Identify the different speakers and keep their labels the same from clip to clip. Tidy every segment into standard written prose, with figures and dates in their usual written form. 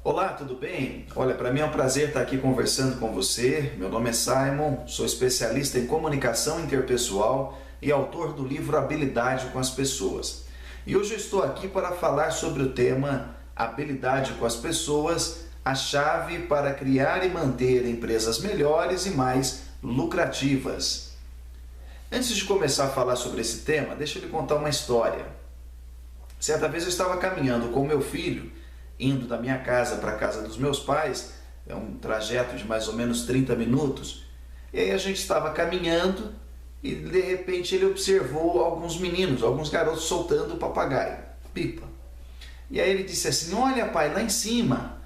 Speaker 1: Olá, tudo bem? Olha, para mim é um prazer estar aqui conversando com você. Meu nome é Simon, sou especialista em comunicação interpessoal e autor do livro Habilidade com as Pessoas. E hoje eu estou aqui para falar sobre o tema Habilidade com as Pessoas, a chave para criar e manter empresas melhores e mais lucrativas. Antes de começar a falar sobre esse tema, deixa eu lhe contar uma história. Certa vez eu estava caminhando com meu filho, indo da minha casa para a casa dos meus pais, é um trajeto de mais ou menos 30 minutos, e aí a gente estava caminhando e de repente ele observou alguns meninos, alguns garotos soltando o papagaio, pipa. E aí ele disse assim: olha pai, lá em cima.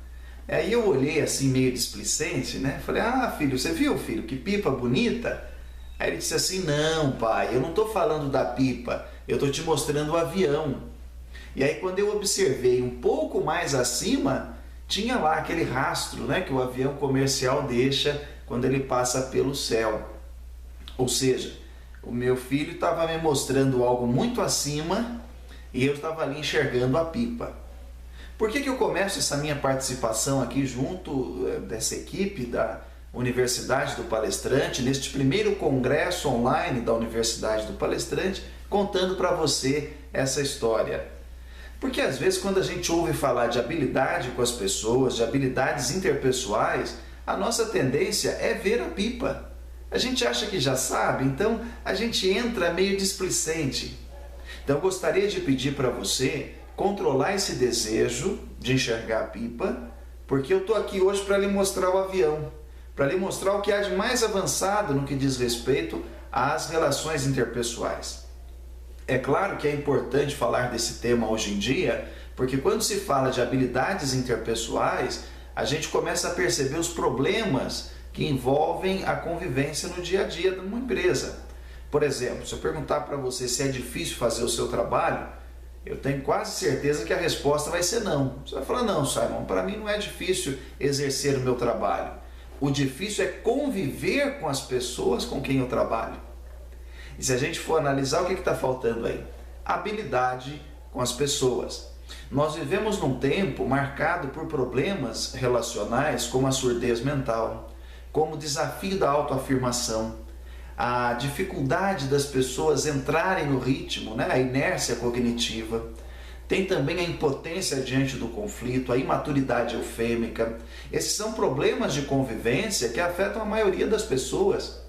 Speaker 1: Aí eu olhei assim meio displicente, né? Falei: ah filho, você viu filho, que pipa bonita? Aí ele disse assim: não pai, eu não estou falando da pipa, eu estou te mostrando o avião. E aí quando eu observei um pouco mais acima, tinha lá aquele rastro, né, que o avião comercial deixa quando ele passa pelo céu. Ou seja, o meu filho estava me mostrando algo muito acima e eu estava ali enxergando a pipa. Por que eu começo essa minha participação aqui junto dessa equipe da Universidade do Palestrante, neste primeiro congresso online da Universidade do Palestrante, contando para você essa história? Porque às vezes quando a gente ouve falar de habilidade com as pessoas, de habilidades interpessoais, a nossa tendência é ver a pipa. A gente acha que já sabe, então a gente entra meio displicente. Então eu gostaria de pedir para você controlar esse desejo de enxergar a pipa, porque eu estou aqui hoje para lhe mostrar o avião, para lhe mostrar o que há de mais avançado no que diz respeito às relações interpessoais. É claro que é importante falar desse tema hoje em dia, porque quando se fala de habilidades interpessoais, a gente começa a perceber os problemas que envolvem a convivência no dia a dia de uma empresa. Por exemplo, se eu perguntar para você se é difícil fazer o seu trabalho, eu tenho quase certeza que a resposta vai ser não. Você vai falar: não, Simon, para mim não é difícil exercer o meu trabalho. O difícil é conviver com as pessoas com quem eu trabalho. E se a gente for analisar, o que está faltando aí? Habilidade com as pessoas. Nós vivemos num tempo marcado por problemas relacionais como a surdez mental, como o desafio da autoafirmação, a dificuldade das pessoas entrarem no ritmo, né? A inércia cognitiva. Tem também a impotência diante do conflito, a imaturidade eufêmica. Esses são problemas de convivência que afetam a maioria das pessoas.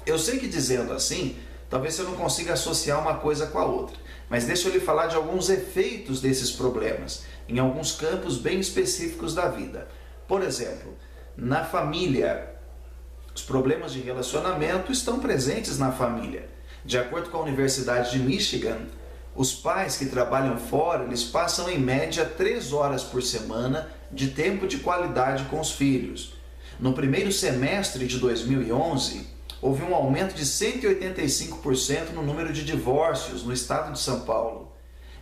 Speaker 1: Eu sei que dizendo assim, talvez você não consiga associar uma coisa com a outra, mas deixa eu lhe falar de alguns efeitos desses problemas, em alguns campos bem específicos da vida. Por exemplo, na família, os problemas de relacionamento estão presentes na família. De acordo com a Universidade de Michigan, os pais que trabalham fora, eles passam em média 3 horas por semana de tempo de qualidade com os filhos. No primeiro semestre de 2011, houve um aumento de 185% no número de divórcios no estado de São Paulo.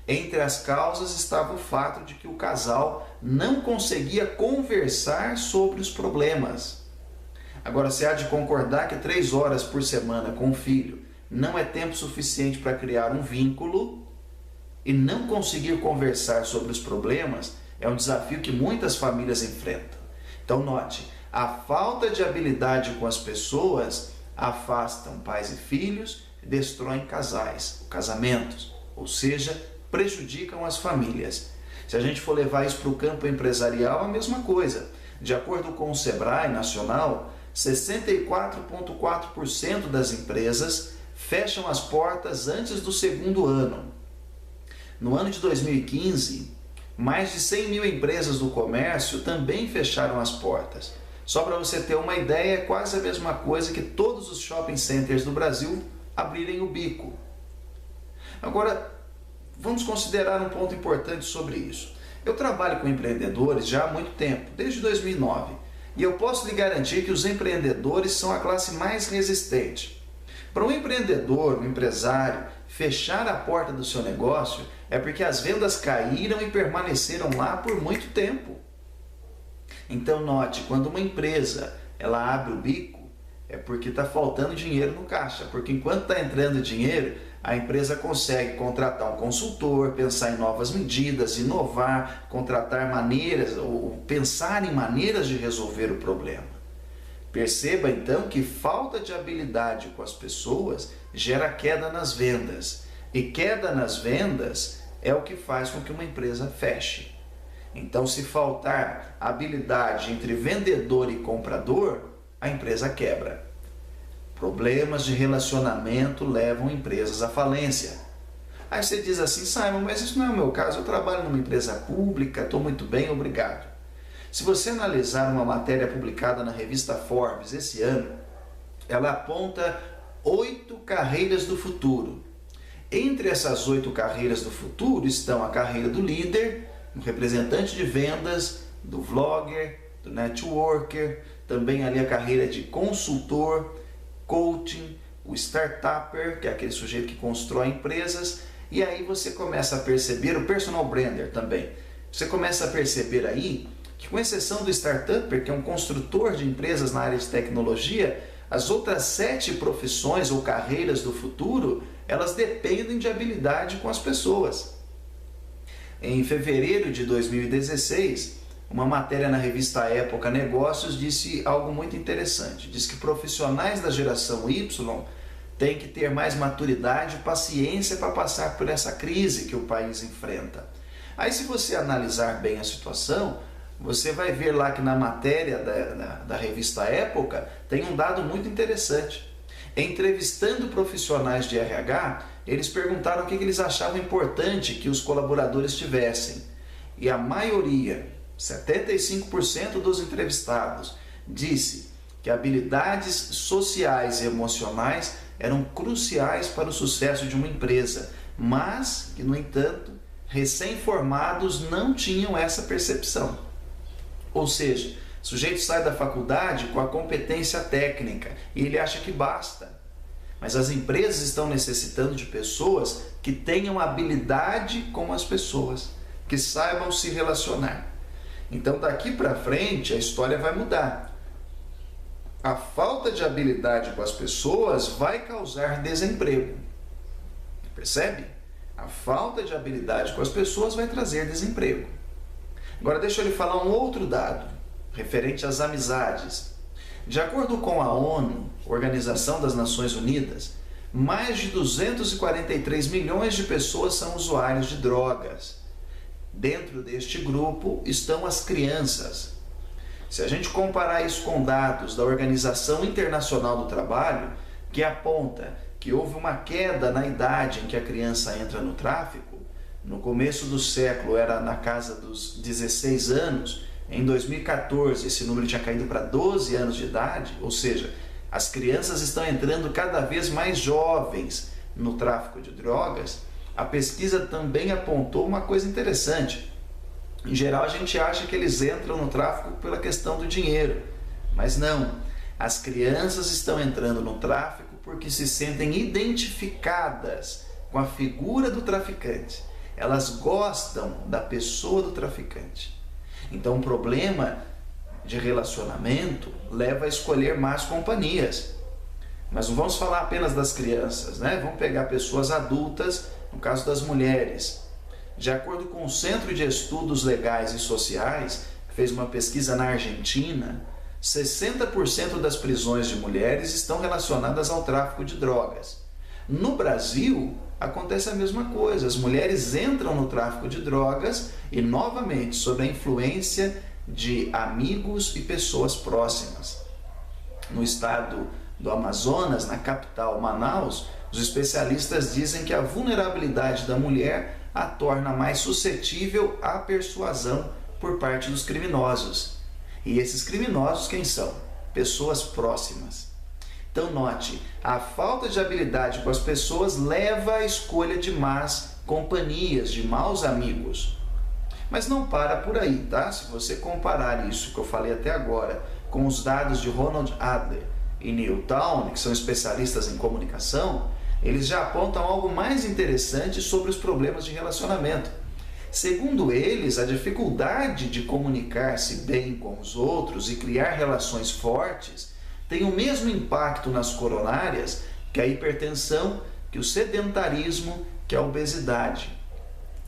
Speaker 1: Entre as causas estava o fato de que o casal não conseguia conversar sobre os problemas. Agora, você há de concordar que 3 horas por semana com o filho não é tempo suficiente para criar um vínculo, e não conseguir conversar sobre os problemas é um desafio que muitas famílias enfrentam. Então note, a falta de habilidade com as pessoas afastam pais e filhos, destroem casais, casamentos, ou seja, prejudicam as famílias. Se a gente for levar isso para o campo empresarial, a mesma coisa. De acordo com o Sebrae Nacional, 64,4% das empresas fecham as portas antes do segundo ano. No ano de 2015, mais de 100 mil empresas do comércio também fecharam as portas. Só para você ter uma ideia, é quase a mesma coisa que todos os shopping centers do Brasil abrirem o bico. Agora, vamos considerar um ponto importante sobre isso. Eu trabalho com empreendedores já há muito tempo, desde 2009, e eu posso lhe garantir que os empreendedores são a classe mais resistente. Para um empreendedor, um empresário, fechar a porta do seu negócio é porque as vendas caíram e permaneceram lá por muito tempo. Então note, quando uma empresa ela abre o bico, é porque está faltando dinheiro no caixa, porque enquanto está entrando dinheiro, a empresa consegue contratar um consultor, pensar em novas medidas, inovar, contratar maneiras ou pensar em maneiras de resolver o problema. Perceba então que falta de habilidade com as pessoas gera queda nas vendas. E queda nas vendas é o que faz com que uma empresa feche. Então, se faltar habilidade entre vendedor e comprador, a empresa quebra. Problemas de relacionamento levam empresas à falência. Aí você diz assim: Simon, mas isso não é o meu caso, eu trabalho numa empresa pública, estou muito bem, obrigado. Se você analisar uma matéria publicada na revista Forbes esse ano, ela aponta 8 carreiras do futuro. Entre essas 8 carreiras do futuro estão a carreira do líder, do representante de vendas, do vlogger, do networker, também ali a carreira de consultor, coaching, o startupper, que é aquele sujeito que constrói empresas, e aí você começa a perceber, o personal brander também, você começa a perceber aí que, com exceção do startupper, que é um construtor de empresas na área de tecnologia, as outras 7 profissões ou carreiras do futuro, elas dependem de habilidade com as pessoas. Em fevereiro de 2016, uma matéria na revista Época Negócios disse algo muito interessante. Diz que profissionais da geração Y têm que ter mais maturidade e paciência para passar por essa crise que o país enfrenta. Aí, se você analisar bem a situação, você vai ver lá que na matéria da revista Época tem um dado muito interessante. Entrevistando profissionais de RH, eles perguntaram o que eles achavam importante que os colaboradores tivessem. E a maioria, 75% dos entrevistados, disse que habilidades sociais e emocionais eram cruciais para o sucesso de uma empresa, mas que, no entanto, recém-formados não tinham essa percepção. Ou seja, o sujeito sai da faculdade com a competência técnica e ele acha que basta. Mas as empresas estão necessitando de pessoas que tenham habilidade com as pessoas, que saibam se relacionar. Então, daqui para frente, a história vai mudar. A falta de habilidade com as pessoas vai causar desemprego. Percebe? A falta de habilidade com as pessoas vai trazer desemprego. Agora, deixa eu lhe falar um outro dado, referente às amizades. De acordo com a ONU, Organização das Nações Unidas, mais de 243 milhões de pessoas são usuários de drogas. Dentro deste grupo estão as crianças. Se a gente comparar isso com dados da Organização Internacional do Trabalho, que aponta que houve uma queda na idade em que a criança entra no tráfico, no começo do século era na casa dos 16 anos, em 2014 esse número tinha caído para 12 anos de idade, ou seja, as crianças estão entrando cada vez mais jovens no tráfico de drogas. A pesquisa também apontou uma coisa interessante. Em geral, a gente acha que eles entram no tráfico pela questão do dinheiro, mas não. As crianças estão entrando no tráfico porque se sentem identificadas com a figura do traficante. Elas gostam da pessoa do traficante. Então, o problema de relacionamento leva a escolher más companhias. Mas não vamos falar apenas das crianças, né? Vamos pegar pessoas adultas, no caso das mulheres. De acordo com o Centro de Estudos Legais e Sociais, que fez uma pesquisa na Argentina, 60% das prisões de mulheres estão relacionadas ao tráfico de drogas. No Brasil, acontece a mesma coisa. As mulheres entram no tráfico de drogas e, novamente, sob a influência de amigos e pessoas próximas. No estado do Amazonas, na capital Manaus, os especialistas dizem que a vulnerabilidade da mulher a torna mais suscetível à persuasão por parte dos criminosos. E esses criminosos quem são? Pessoas próximas. Então note, a falta de habilidade com as pessoas leva à escolha de más companhias, de maus amigos. Mas não para por aí, tá? Se você comparar isso que eu falei até agora com os dados de Ronald Adler e Neil Town, que são especialistas em comunicação, eles já apontam algo mais interessante sobre os problemas de relacionamento. Segundo eles, a dificuldade de comunicar-se bem com os outros e criar relações fortes tem o mesmo impacto nas coronárias que a hipertensão, que o sedentarismo, que a obesidade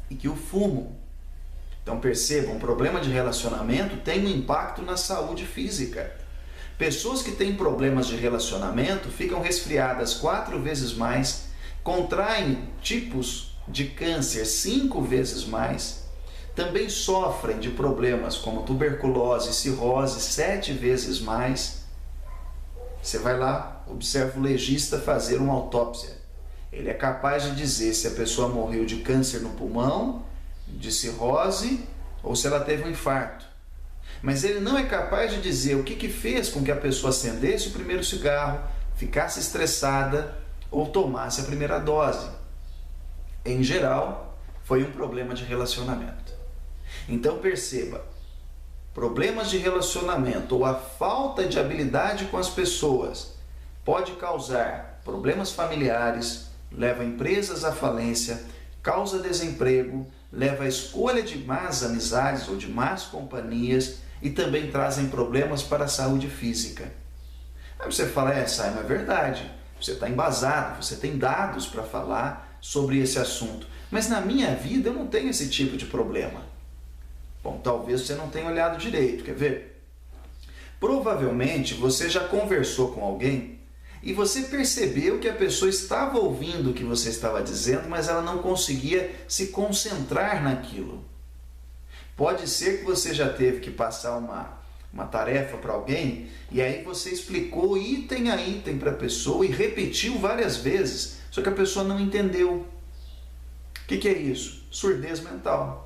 Speaker 1: e que o fumo. Então percebam, um problema de relacionamento tem um impacto na saúde física. Pessoas que têm problemas de relacionamento ficam resfriadas 4 vezes mais, contraem tipos de câncer 5 vezes mais, também sofrem de problemas como tuberculose e cirrose 7 vezes mais. Você vai lá, observa o legista fazer uma autópsia. Ele é capaz de dizer se a pessoa morreu de câncer no pulmão, de cirrose ou se ela teve um infarto. Mas ele não é capaz de dizer o que fez com que a pessoa acendesse o primeiro cigarro, ficasse estressada ou tomasse a primeira dose. Em geral, foi um problema de relacionamento. Então perceba, problemas de relacionamento ou a falta de habilidade com as pessoas pode causar problemas familiares, leva empresas à falência, causa desemprego, leva à escolha de más amizades ou de más companhias e também trazem problemas para a saúde física. Aí você fala, Simon, é verdade, você está embasado, você tem dados para falar sobre esse assunto, mas na minha vida eu não tenho esse tipo de problema. Bom, talvez você não tenha olhado direito, quer ver? Provavelmente você já conversou com alguém e você percebeu que a pessoa estava ouvindo o que você estava dizendo, mas ela não conseguia se concentrar naquilo. Pode ser que você já teve que passar uma tarefa para alguém e aí você explicou item a item para a pessoa e repetiu várias vezes, só que a pessoa não entendeu. O que é isso? Surdez mental.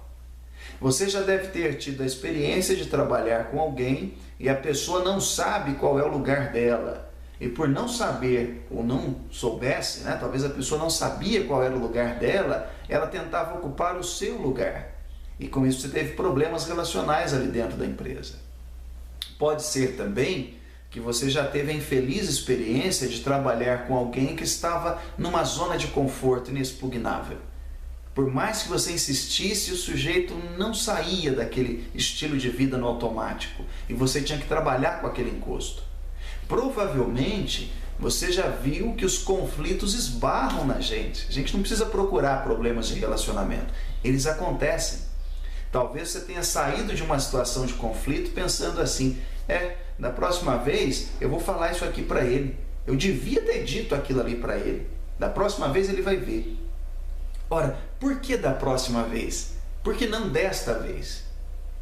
Speaker 1: Você já deve ter tido a experiência de trabalhar com alguém e a pessoa não sabe qual é o lugar dela. E por não saber ou não soubesse, talvez a pessoa não sabia qual era o lugar dela, ela tentava ocupar o seu lugar. E com isso você teve problemas relacionais ali dentro da empresa. Pode ser também que você já teve a infeliz experiência de trabalhar com alguém que estava numa zona de conforto inexpugnável. Por mais que você insistisse, o sujeito não saía daquele estilo de vida no automático e você tinha que trabalhar com aquele encosto. Provavelmente você já viu que os conflitos esbarram na gente. A gente não precisa procurar problemas de relacionamento, eles acontecem. Talvez você tenha saído de uma situação de conflito pensando assim, da próxima vez eu vou falar isso aqui para ele. Eu devia ter dito aquilo ali para ele. Da próxima vez ele vai ver. Ora, por que da próxima vez? Por que não desta vez?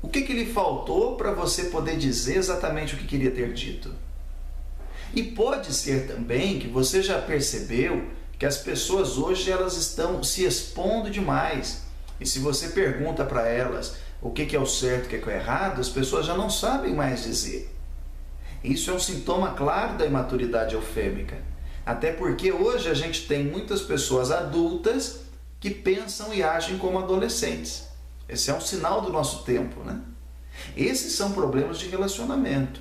Speaker 1: O que lhe faltou para você poder dizer exatamente o que queria ter dito? E pode ser também que você já percebeu que as pessoas hoje elas estão se expondo demais. E se você pergunta para elas o que é o certo e o que é o errado, as pessoas já não sabem mais dizer. Isso é um sintoma claro da imaturidade eufêmica. Até porque hoje a gente tem muitas pessoas adultas que pensam e agem como adolescentes. Esse é um sinal do nosso tempo, Esses são problemas de relacionamento.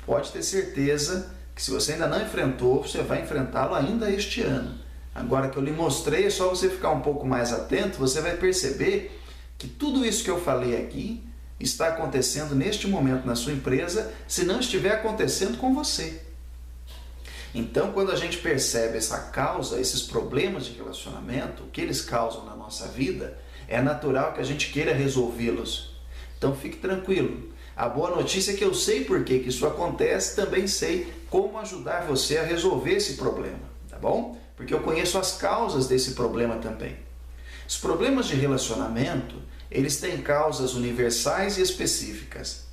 Speaker 1: Pode ter certeza que se você ainda não enfrentou, você vai enfrentá-lo ainda este ano. Agora que eu lhe mostrei, é só você ficar um pouco mais atento, você vai perceber que tudo isso que eu falei aqui está acontecendo neste momento na sua empresa, se não estiver acontecendo com você. Então, quando a gente percebe essa causa, esses problemas de relacionamento, o que eles causam na nossa vida, é natural que a gente queira resolvê-los. Então, fique tranquilo. A boa notícia é que eu sei por que isso acontece, também sei como ajudar você a resolver esse problema, tá bom? Porque eu conheço as causas desse problema também. Os problemas de relacionamento, eles têm causas universais e específicas.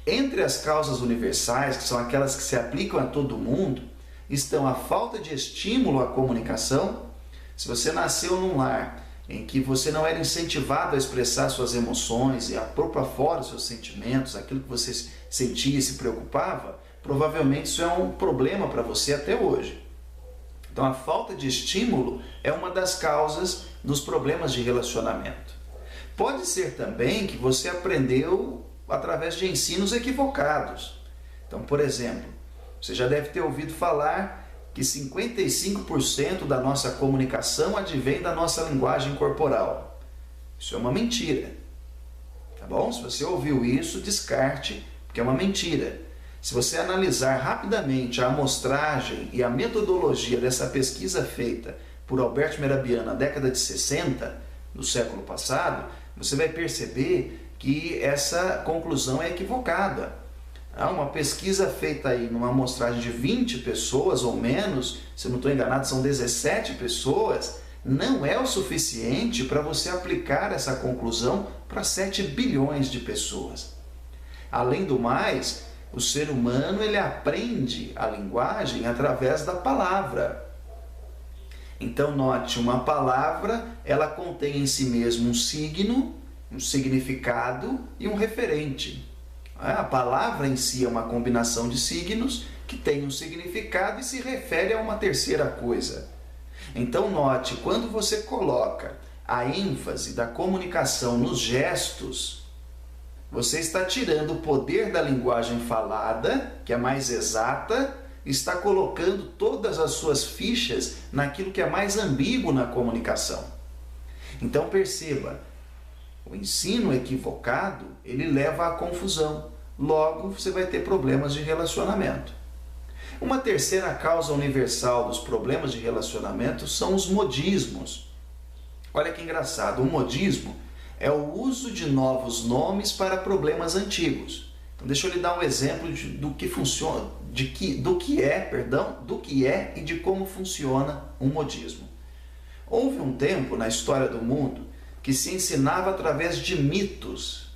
Speaker 1: Entre as causas universais, que são aquelas que se aplicam a todo mundo, estão a falta de estímulo à comunicação. Se você nasceu num lar em que você não era incentivado a expressar suas emoções e a pôr para fora os seus sentimentos, aquilo que você sentia e se preocupava, provavelmente isso é um problema para você até hoje. Então a falta de estímulo é uma das causas dos problemas de relacionamento. Pode ser também que você aprendeu através de ensinos equivocados. Então, por exemplo, você já deve ter ouvido falar que 55% da nossa comunicação advém da nossa linguagem corporal. Isso é uma mentira. Tá bom? Se você ouviu isso, descarte, porque é uma mentira. Se você analisar rapidamente a amostragem e a metodologia dessa pesquisa feita por por Albert Mehrabian na década de 60 do século passado, você vai perceber que essa conclusão é equivocada. Há uma pesquisa feita aí numa amostragem de 20 pessoas ou menos, se eu não estou enganado, são 17 pessoas, não é o suficiente para você aplicar essa conclusão para 7 bilhões de pessoas. Além do mais, o ser humano ele aprende a linguagem através da palavra. Então note, uma palavra ela contém em si mesmo um signo, um significado e um referente. A palavra em si é uma combinação de signos que tem um significado e se refere a uma terceira coisa. Então note, quando você coloca a ênfase da comunicação nos gestos, você está tirando o poder da linguagem falada, que é mais exata, está colocando todas as suas fichas naquilo que é mais ambíguo na comunicação. Então perceba, o ensino equivocado, ele leva à confusão. Logo, você vai ter problemas de relacionamento. Uma terceira causa universal dos problemas de relacionamento são os modismos. Olha que engraçado, o modismo é o uso de novos nomes para problemas antigos. Então, deixa eu lhe dar um exemplo do que funciona, do que é e de como funciona um modismo. Houve um tempo na história do mundo que se ensinava através de mitos.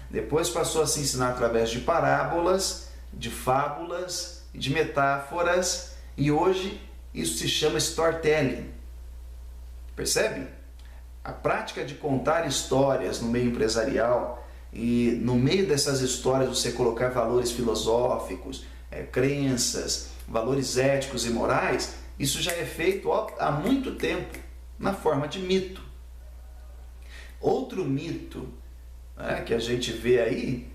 Speaker 1: Depois passou a se ensinar através de parábolas, de fábulas, de metáforas, e hoje isso se chama storytelling. Percebe? A prática de contar histórias no meio empresarial e no meio dessas histórias você colocar valores filosóficos, crenças, valores éticos e morais, isso já é feito há muito tempo na forma de mito. Outro mito que a gente vê aí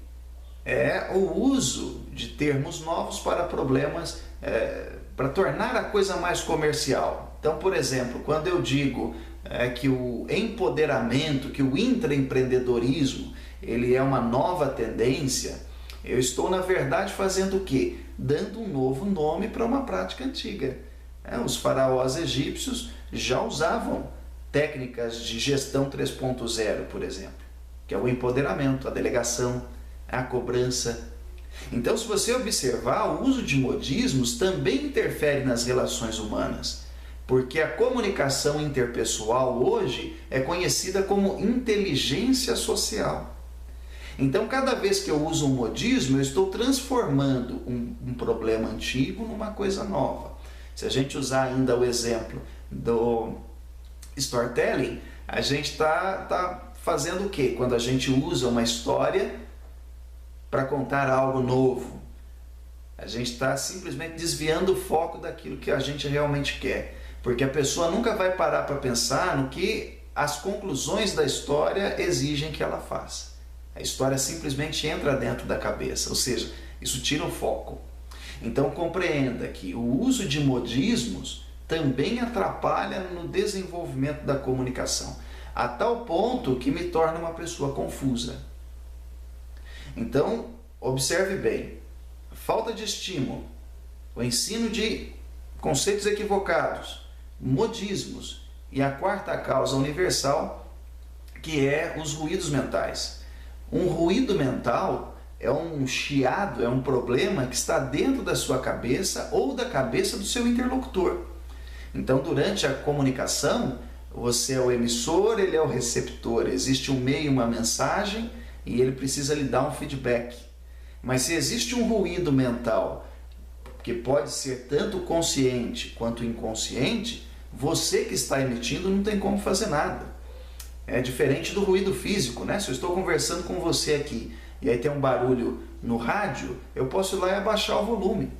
Speaker 1: é o uso de termos novos para problemas, para tornar a coisa mais comercial. Então, por exemplo, quando eu digo que o empoderamento, que o intraempreendedorismo, ele é uma nova tendência, eu estou, na verdade, fazendo o quê? Dando um novo nome para uma prática antiga. Os faraós egípcios já usavam técnicas de gestão 3.0, por exemplo, que é o empoderamento, a delegação, a cobrança. Então, se você observar, o uso de modismos também interfere nas relações humanas, porque a comunicação interpessoal hoje é conhecida como inteligência social. Então, cada vez que eu uso um modismo, eu estou transformando um problema antigo numa coisa nova. Se a gente usar ainda o exemplo do storytelling, a gente está fazendo o quê? Quando a gente usa uma história para contar algo novo, a gente está simplesmente desviando o foco daquilo que a gente realmente quer, porque a pessoa nunca vai parar para pensar no que as conclusões da história exigem que ela faça. A história simplesmente entra dentro da cabeça, ou seja, isso tira o foco. Então compreenda que o uso de modismos também atrapalha no desenvolvimento da comunicação, a tal ponto que me torna uma pessoa confusa. Então, observe bem, falta de estímulo, o ensino de conceitos equivocados, modismos e a quarta causa universal, que é os ruídos mentais. Um ruído mental é um chiado, é um problema que está dentro da sua cabeça ou da cabeça do seu interlocutor. Então, durante a comunicação, você é o emissor, ele é o receptor. Existe um meio, uma mensagem, e ele precisa lhe dar um feedback. Mas se existe um ruído mental, que pode ser tanto consciente quanto inconsciente, você que está emitindo não tem como fazer nada. É diferente do ruído físico, né? Se eu estou conversando com você aqui e aí tem um barulho no rádio, eu posso ir lá e abaixar o volume.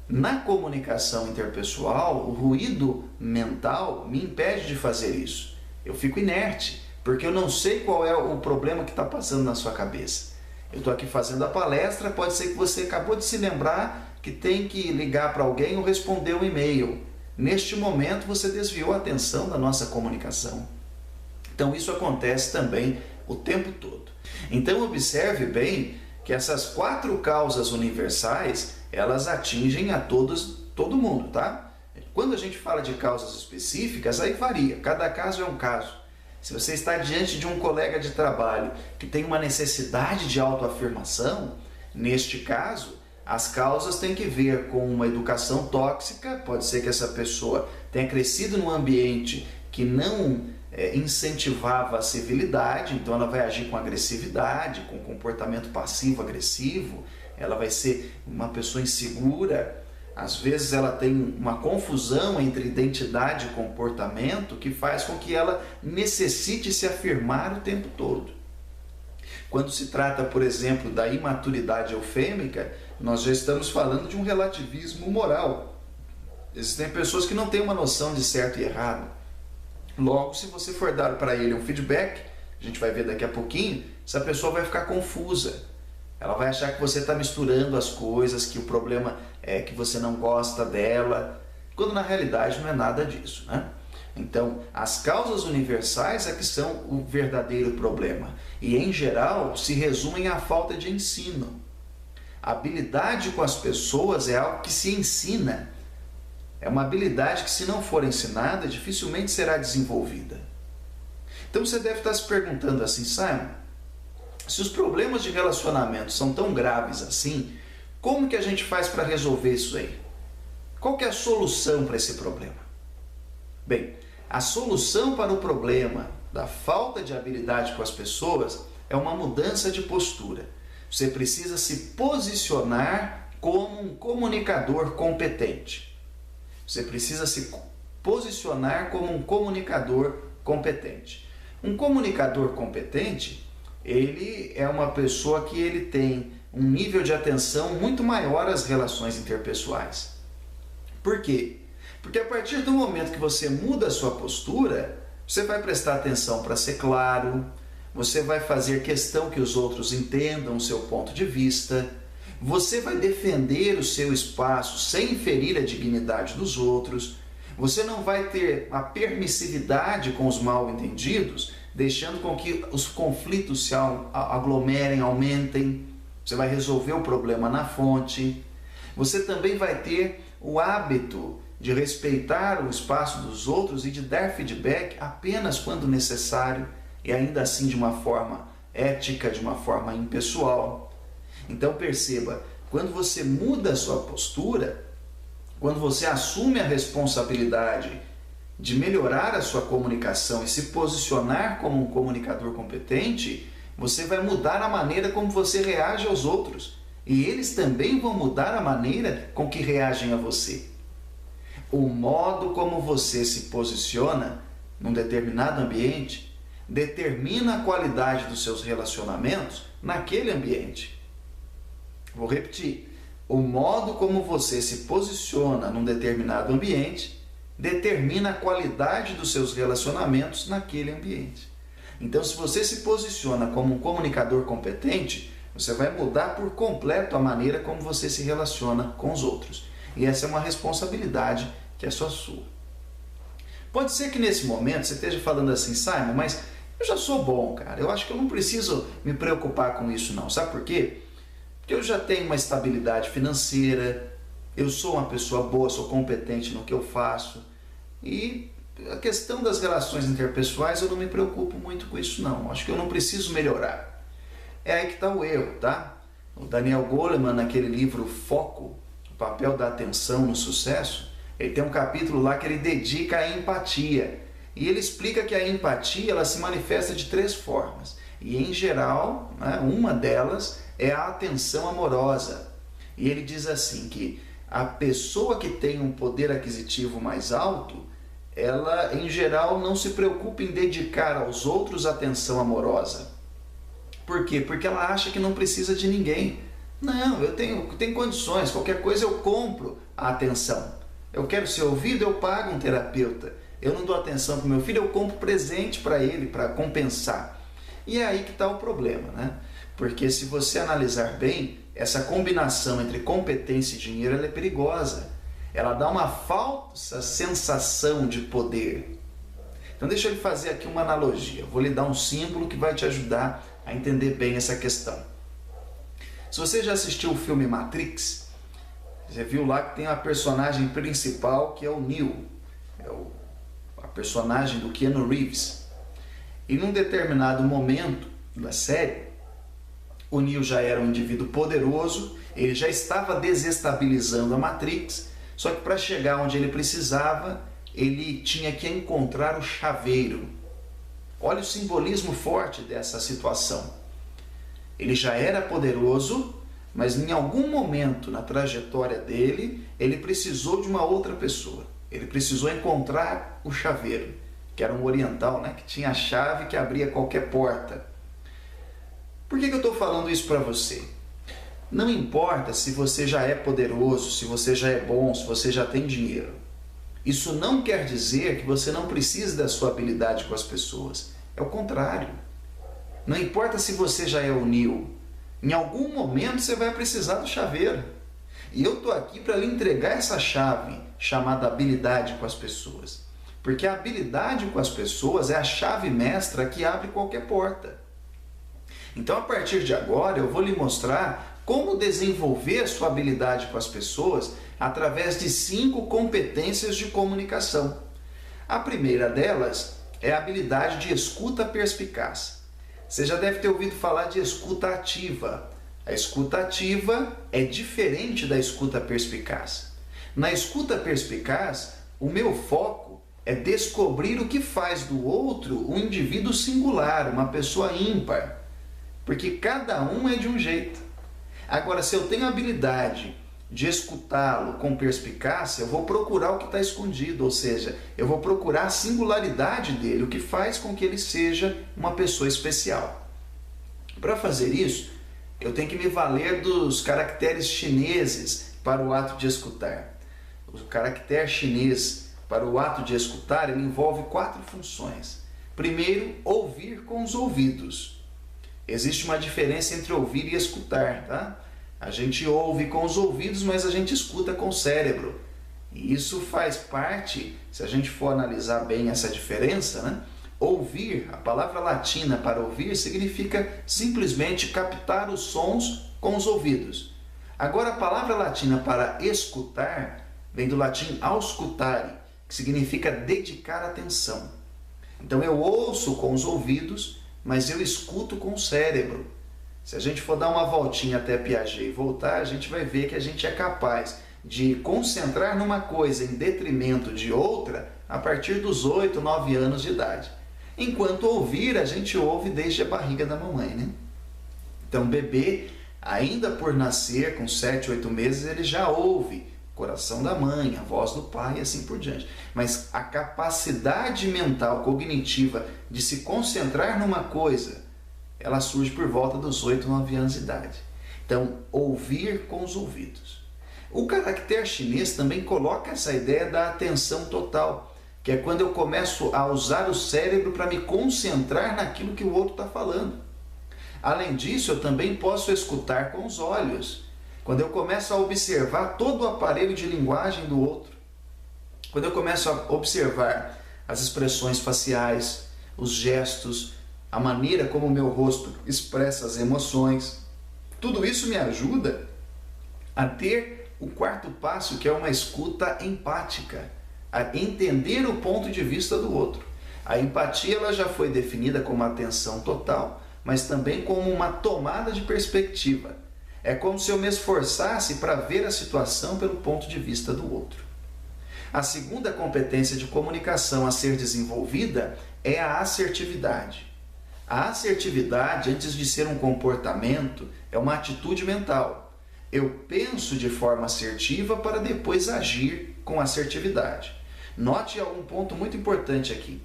Speaker 1: Na comunicação interpessoal, o ruído mental me impede de fazer isso. Eu fico inerte, porque eu não sei qual é o problema que está passando na sua cabeça. Eu estou aqui fazendo a palestra, pode ser que você acabou de se lembrar que tem que ligar para alguém ou responder um e-mail. Neste momento você desviou a atenção da nossa comunicação. Então isso acontece também o tempo todo. Então observe bem que essas 4 causas universais, elas atingem a todo mundo, tá? Quando a gente fala de causas específicas, aí varia, cada caso é um caso. Se você está diante de um colega de trabalho que tem uma necessidade de autoafirmação, neste caso, as causas têm que ver com uma educação tóxica, pode ser que essa pessoa tenha crescido num ambiente que não incentivava a civilidade, então ela vai agir com agressividade, com comportamento passivo-agressivo, ela vai ser uma pessoa insegura, às vezes ela tem uma confusão entre identidade e comportamento que faz com que ela necessite se afirmar o tempo todo. Quando se trata, por exemplo, da imaturidade eufêmica, nós já estamos falando de um relativismo moral. Existem pessoas que não têm uma noção de certo e errado. Logo, se você for dar para ele um feedback, a gente vai ver daqui a pouquinho, essa pessoa vai ficar confusa. Ela vai achar que você está misturando as coisas, que o problema é que você não gosta dela, quando na realidade não é nada disso, né? Então, as causas universais é que são o verdadeiro problema e, em geral, se resumem à falta de ensino. A habilidade com as pessoas é algo que se ensina. É uma habilidade que, se não for ensinada, dificilmente será desenvolvida. Então, você deve estar se perguntando assim, Simon, se os problemas de relacionamento são tão graves assim, como que a gente faz para resolver isso aí? Qual que é a solução para esse problema? Bem, a solução para o problema da falta de habilidade com as pessoas é uma mudança de postura. Você precisa se posicionar como um comunicador competente. Você precisa se posicionar como um comunicador competente. Um comunicador competente, ele é uma pessoa que ele tem um nível de atenção muito maior às relações interpessoais. Por quê? Porque a partir do momento que você muda a sua postura, você vai prestar atenção para ser claro, você vai fazer questão que os outros entendam o seu ponto de vista, você vai defender o seu espaço sem ferir a dignidade dos outros, você não vai ter a permissividade com os mal-entendidos, deixando com que os conflitos se aglomerem, aumentem, você vai resolver o problema na fonte, você também vai ter o hábito de respeitar o espaço dos outros e de dar feedback apenas quando necessário e ainda assim de uma forma ética, de uma forma impessoal. Então perceba, quando você muda a sua postura, quando você assume a responsabilidade de melhorar a sua comunicação e se posicionar como um comunicador competente, você vai mudar a maneira como você reage aos outros e eles também vão mudar a maneira com que reagem a você. O modo como você se posiciona num determinado ambiente determina a qualidade dos seus relacionamentos naquele ambiente. Vou repetir. O modo como você se posiciona num determinado ambiente determina a qualidade dos seus relacionamentos naquele ambiente. Então, se você se posiciona como um comunicador competente, você vai mudar por completo a maneira como você se relaciona com os outros. E essa é uma responsabilidade que é só sua. Pode ser que nesse momento você esteja falando assim, Simon, mas eu já sou bom, cara. Eu acho que eu não preciso me preocupar com isso não. Sabe por quê? Porque eu já tenho uma estabilidade financeira, eu sou uma pessoa boa, sou competente no que eu faço. E a questão das relações interpessoais eu não me preocupo muito com isso não. Acho que eu não preciso melhorar. É aí que está o erro, tá? O Daniel Goleman, naquele livro Foco, o papel da atenção no sucesso, ele tem um capítulo lá que ele dedica à empatia. E ele explica que a empatia ela se manifesta de 3 formas. E em geral, né, uma delas é a atenção amorosa. E ele diz assim que a pessoa que tem um poder aquisitivo mais alto, ela em geral não se preocupa em dedicar aos outros atenção amorosa. Por quê? Porque ela acha que não precisa de ninguém. Não, eu tenho condições, qualquer coisa eu compro a atenção. Eu quero ser ouvido, eu pago um terapeuta. Eu não dou atenção para o meu filho, eu compro presente para ele, para compensar. E é aí que está o problema, né? Porque se você analisar bem, essa combinação entre competência e dinheiro ela é perigosa. Ela dá uma falsa sensação de poder. Então deixa eu lhe fazer aqui uma analogia. Eu vou lhe dar um símbolo que vai te ajudar a entender bem essa questão. Se você já assistiu o filme Matrix, Você viu lá que tem a personagem principal que é o Neo, a personagem do Keanu Reeves. E num determinado momento da série, o Neo já era um indivíduo poderoso, ele já estava desestabilizando a Matrix, só que para chegar onde ele precisava, ele tinha que encontrar o chaveiro. Olha o simbolismo forte dessa situação. Ele já era poderoso, mas em algum momento na trajetória dele, ele precisou de uma outra pessoa. Ele precisou encontrar o chaveiro, que era um oriental, né? Que tinha a chave que abria qualquer porta. Por que eu estou falando isso para você? Não importa se você já é poderoso, se você já é bom, se você já tem dinheiro. Isso não quer dizer que você não precise da sua habilidade com as pessoas. É o contrário. Não importa se você já é o Neo. Em algum momento você vai precisar do chaveiro. E eu estou aqui para lhe entregar essa chave, chamada habilidade com as pessoas. Porque a habilidade com as pessoas é a chave mestra que abre qualquer porta. Então, a partir de agora, eu vou lhe mostrar como desenvolver sua habilidade com as pessoas através de 5 competências de comunicação. A primeira delas é a habilidade de escuta perspicaz. Você já deve ter ouvido falar de escuta ativa. A escuta ativa é diferente da escuta perspicaz. Na escuta perspicaz, o meu foco é descobrir o que faz do outro um indivíduo singular, uma pessoa ímpar. Porque cada um é de um jeito. Agora, se eu tenho a habilidade de escutá-lo com perspicácia, eu vou procurar o que está escondido, ou seja, eu vou procurar a singularidade dele, o que faz com que ele seja uma pessoa especial. Para fazer isso, eu tenho que me valer dos caracteres chineses para o ato de escutar. O caractere chinês para o ato de escutar, ele envolve 4 funções. Primeiro, ouvir com os ouvidos. Existe uma diferença entre ouvir e escutar, tá? A gente ouve com os ouvidos, mas a gente escuta com o cérebro. E isso faz parte, se a gente for analisar bem essa diferença, né? Ouvir, a palavra latina para ouvir, significa simplesmente captar os sons com os ouvidos. Agora, a palavra latina para escutar vem do latim auscultare, que significa dedicar atenção. Então, eu ouço com os ouvidos, mas eu escuto com o cérebro. Se a gente for dar uma voltinha até Piaget e voltar, a gente vai ver que a gente é capaz de concentrar numa coisa em detrimento de outra a partir dos 8, 9 anos de idade. Enquanto ouvir, a gente ouve desde a barriga da mamãe, né? Então, bebê, ainda por nascer, com 7, 8 meses, ele já ouve o coração da mãe, a voz do pai e assim por diante. Mas a capacidade mental, cognitiva, de se concentrar numa coisa, ela surge por volta dos 8, 9 anos de idade. Então, ouvir com os ouvidos. O caractere chinês também coloca essa ideia da atenção total, que é quando eu começo a usar o cérebro para me concentrar naquilo que o outro está falando. Além disso, eu também posso escutar com os olhos, quando eu começo a observar todo o aparelho de linguagem do outro. Quando eu começo a observar as expressões faciais, os gestos, a maneira como o meu rosto expressa as emoções, tudo isso me ajuda a ter o 4º passo, que é uma escuta empática, a entender o ponto de vista do outro. A empatia ela já foi definida como atenção total, mas também como uma tomada de perspectiva. É como se eu me esforçasse para ver a situação pelo ponto de vista do outro. A segunda competência de comunicação a ser desenvolvida é a assertividade. A assertividade, antes de ser um comportamento, é uma atitude mental. Eu penso de forma assertiva para depois agir com assertividade. Note um ponto muito importante aqui.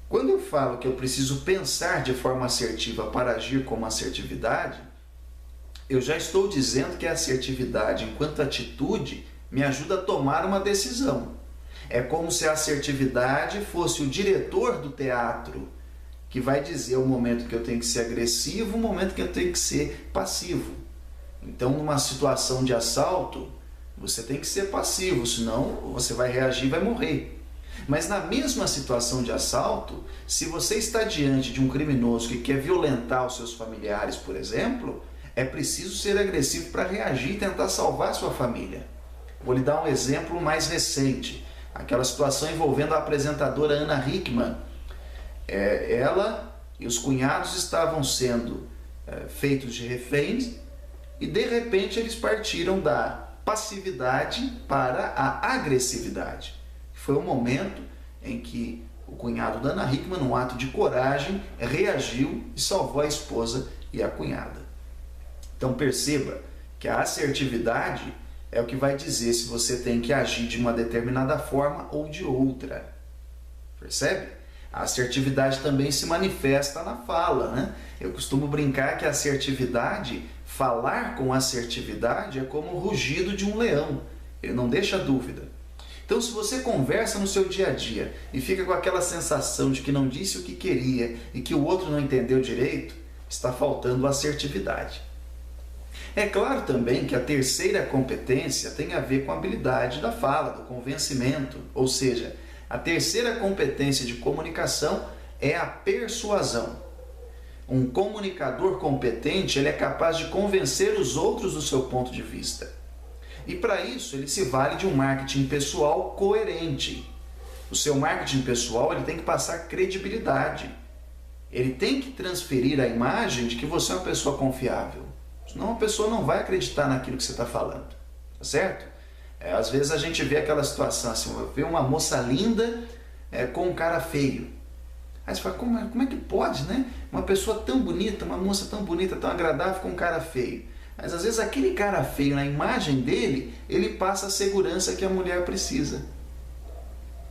Speaker 1: Quando eu falo que eu preciso pensar de forma assertiva para agir com assertividade, eu já estou dizendo que a assertividade, enquanto atitude, me ajuda a tomar uma decisão. É como se a assertividade fosse o diretor do teatro, que vai dizer o momento que eu tenho que ser agressivo, o momento que eu tenho que ser passivo. Então, numa situação de assalto, você tem que ser passivo, senão você vai reagir e vai morrer. Mas na mesma situação de assalto, se você está diante de um criminoso que quer violentar os seus familiares, por exemplo, é preciso ser agressivo para reagir e tentar salvar sua família. Vou lhe dar um exemplo mais recente. Aquela situação envolvendo a apresentadora Ana Hickman. Ela e os cunhados estavam sendo feitos de reféns e de repente eles partiram da passividade para a agressividade. Foi o momento em que o cunhado da Ana Hickman, num ato de coragem, reagiu e salvou a esposa e a cunhada. Então perceba que a assertividade é o que vai dizer se você tem que agir de uma determinada forma ou de outra. Percebe? A assertividade também se manifesta na fala, né? Eu costumo brincar que a assertividade, falar com assertividade, é como o rugido de um leão. Ele não deixa dúvida. Então, se você conversa no seu dia a dia e fica com aquela sensação de que não disse o que queria e que o outro não entendeu direito, está faltando assertividade. É claro também que a terceira competência tem a ver com a habilidade da fala, do convencimento, ou seja, a terceira competência de comunicação é a persuasão. Um comunicador competente, ele é capaz de convencer os outros do seu ponto de vista. E para isso, ele se vale de um marketing pessoal coerente. O seu marketing pessoal, ele tem que passar credibilidade. Ele tem que transferir a imagem de que você é uma pessoa confiável. Senão a pessoa não vai acreditar naquilo que você está falando. Tá certo? Às vezes a gente vê aquela situação assim, vê uma moça linda com um cara feio. Aí você fala, como é que pode, né? Uma pessoa tão bonita, uma moça tão bonita, tão agradável com um cara feio. Mas às vezes aquele cara feio, na imagem dele, ele passa a segurança que a mulher precisa.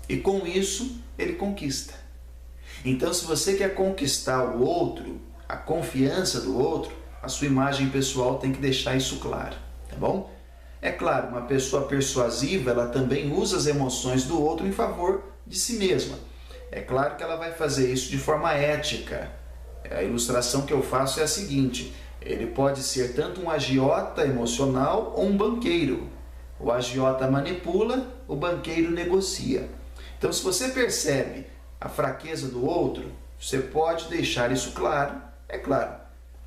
Speaker 1: E com isso, ele conquista. Então, se você quer conquistar o outro, a confiança do outro, a sua imagem pessoal tem que deixar isso claro, tá bom? É claro, uma pessoa persuasiva, ela também usa as emoções do outro em favor de si mesma. É claro que ela vai fazer isso de forma ética. A ilustração que eu faço é a seguinte: ele pode ser tanto um agiota emocional ou um banqueiro. O agiota manipula, o banqueiro negocia. Então, se você percebe a fraqueza do outro, você pode deixar isso claro. É claro,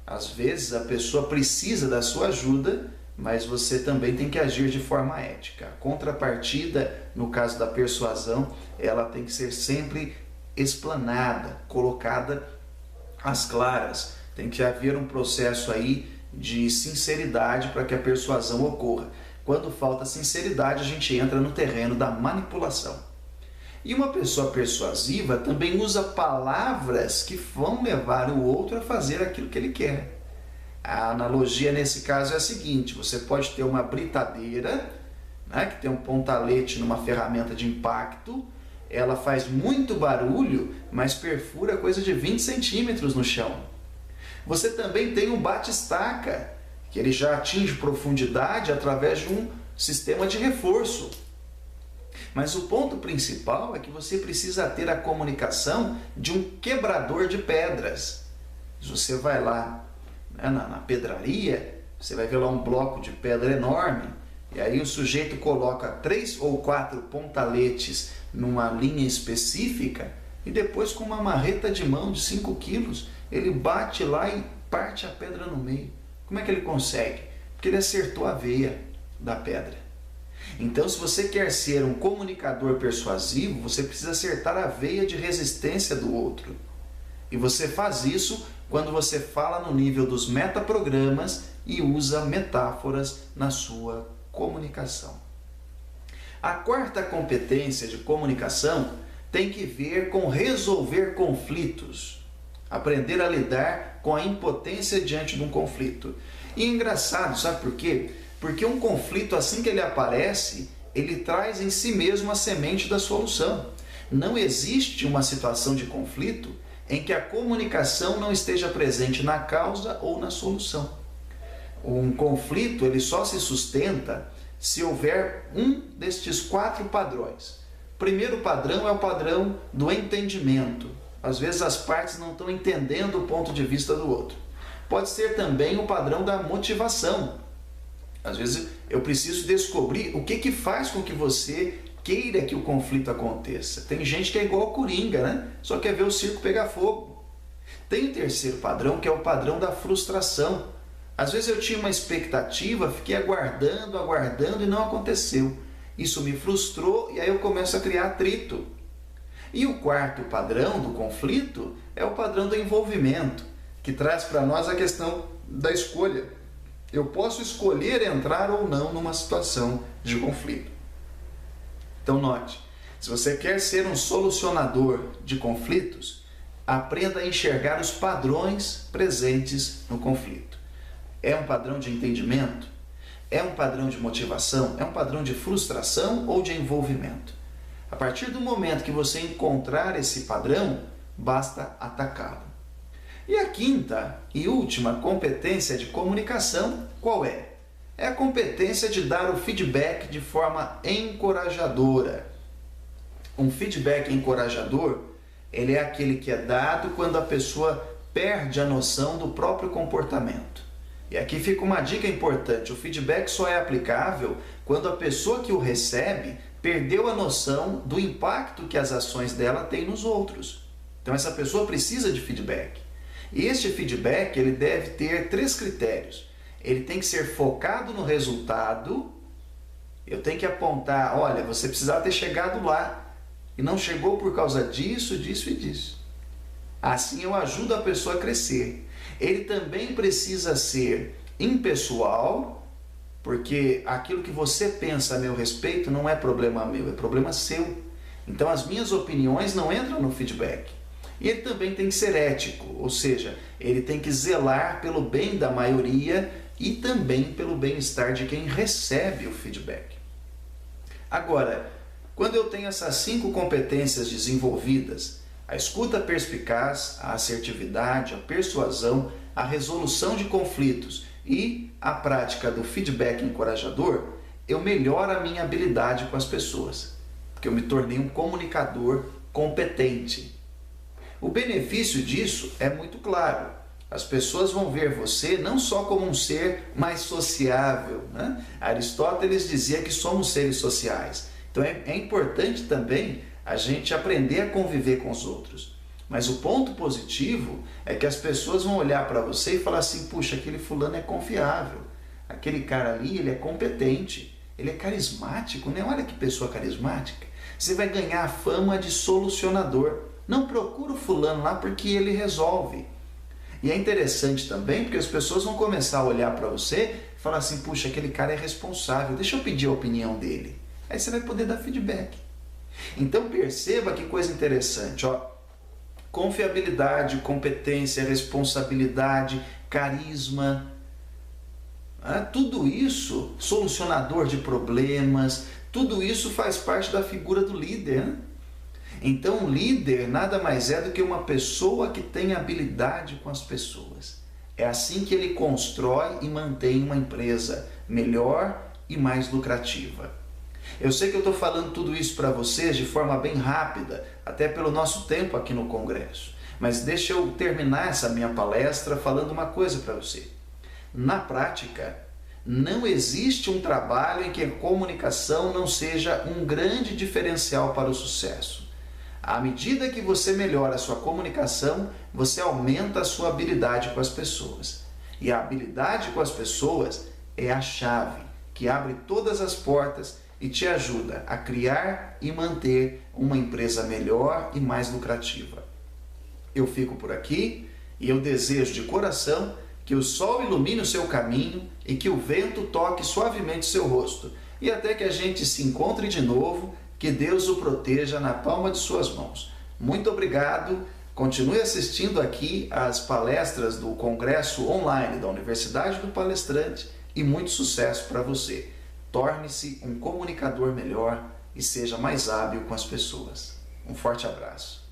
Speaker 1: às vezes a pessoa precisa da sua ajuda, mas você também tem que agir de forma ética. A contrapartida, no caso da persuasão, ela tem que ser sempre explanada, colocada às claras. Tem que haver um processo aí de sinceridade para que a persuasão ocorra. Quando falta sinceridade, a gente entra no terreno da manipulação. E uma pessoa persuasiva também usa palavras que vão levar o outro a fazer aquilo que ele quer. A analogia nesse caso é a seguinte: você pode ter uma britadeira, né, que tem um pontalete numa ferramenta de impacto, ela faz muito barulho, mas perfura coisa de 20 centímetros no chão. Você também tem um bate-estaca, que ele já atinge profundidade através de um sistema de reforço. Mas o ponto principal é que você precisa ter a comunicação de um quebrador de pedras. Se você vai lá, né, na pedraria, você vai ver lá um bloco de pedra enorme, e aí o sujeito coloca 3 ou 4 pontaletes numa linha específica, e depois com uma marreta de mão de 5 quilos, ele bate lá e parte a pedra no meio. Como é que ele consegue? Porque ele acertou a veia da pedra. Então, se você quer ser um comunicador persuasivo, você precisa acertar a veia de resistência do outro. E você faz isso quando você fala no nível dos metaprogramas e usa metáforas na sua comunicação. A quarta competência de comunicação tem que ver com resolver conflitos. Aprender a lidar com a impotência diante de um conflito. E é engraçado, sabe por quê? Porque um conflito, assim que ele aparece, ele traz em si mesmo a semente da solução. Não existe uma situação de conflito em que a comunicação não esteja presente na causa ou na solução. Um conflito, ele só se sustenta se houver um destes 4 padrões. O primeiro padrão é o padrão do entendimento. Às vezes as partes não estão entendendo o ponto de vista do outro. Pode ser também o padrão da motivação. Às vezes eu preciso descobrir o que faz com que você queira que o conflito aconteça. Tem gente que é igual a Coringa, né? Só quer ver o circo pegar fogo. Tem o terceiro padrão, que é o padrão da frustração. Às vezes eu tinha uma expectativa, fiquei aguardando e não aconteceu. Isso me frustrou e aí eu começo a criar atrito. E o quarto padrão do conflito é o padrão do envolvimento, que traz para nós a questão da escolha. Eu posso escolher entrar ou não numa situação de conflito. Então note, se você quer ser um solucionador de conflitos, aprenda a enxergar os padrões presentes no conflito. É um padrão de entendimento? É um padrão de motivação? É um padrão de frustração ou de envolvimento? A partir do momento que você encontrar esse padrão, basta atacá-lo. E a quinta e última competência de comunicação, qual é? É a competência de dar o feedback de forma encorajadora. Um feedback encorajador, ele é aquele que é dado quando a pessoa perde a noção do próprio comportamento. E aqui fica uma dica importante: o feedback só é aplicável quando a pessoa que o recebe perdeu a noção do impacto que as ações dela têm nos outros. Então essa pessoa precisa de feedback. E este feedback ele deve ter 3 critérios. Ele tem que ser focado no resultado. Eu tenho que apontar, olha, você precisava ter chegado lá e não chegou por causa disso, disso e disso. Assim eu ajudo a pessoa a crescer. Ele também precisa ser impessoal, porque aquilo que você pensa a meu respeito não é problema meu, é problema seu. Então as minhas opiniões não entram no feedback. E ele também tem que ser ético, ou seja, ele tem que zelar pelo bem da maioria e também pelo bem-estar de quem recebe o feedback. Agora, quando eu tenho essas 5 competências desenvolvidas, a escuta perspicaz, a assertividade, a persuasão, a resolução de conflitos e a prática do feedback encorajador, eu melhoro a minha habilidade com as pessoas, porque eu me tornei um comunicador competente. O benefício disso é muito claro. As pessoas vão ver você não só como um ser mais sociável, né? Aristóteles dizia que somos seres sociais. Então é importante também a gente aprender a conviver com os outros. Mas o ponto positivo é que as pessoas vão olhar para você e falar assim: puxa, aquele fulano é confiável, aquele cara ali ele é competente, ele é carismático, né? Olha que pessoa carismática. Você vai ganhar a fama de solucionador. Não procura o fulano lá porque ele resolve. E é interessante também porque as pessoas vão começar a olhar para você e falar assim: puxa, aquele cara é responsável, deixa eu pedir a opinião dele. Aí você vai poder dar feedback. Então perceba que coisa interessante, ó. Confiabilidade, competência, responsabilidade, carisma, tudo isso, solucionador de problemas, tudo isso faz parte da figura do líder, né? Então o líder nada mais é do que uma pessoa que tem habilidade com as pessoas. É assim que ele constrói e mantém uma empresa melhor e mais lucrativa. Eu sei que eu estou falando tudo isso para vocês de forma bem rápida, até pelo nosso tempo aqui no Congresso. Mas deixa eu terminar essa minha palestra falando uma coisa para você. Na prática, não existe um trabalho em que a comunicação não seja um grande diferencial para o sucesso. À medida que você melhora a sua comunicação, você aumenta a sua habilidade com as pessoas. E a habilidade com as pessoas é a chave que abre todas as portas e te ajuda a criar e manter uma empresa melhor e mais lucrativa. Eu fico por aqui e eu desejo de coração que o sol ilumine o seu caminho e que o vento toque suavemente o seu rosto. E até que a gente se encontre de novo, que Deus o proteja na palma de suas mãos. Muito obrigado. Continue assistindo aqui às palestras do Congresso Online da Universidade do Palestrante e muito sucesso para você. Torne-se um comunicador melhor e seja mais hábil com as pessoas. Um forte abraço.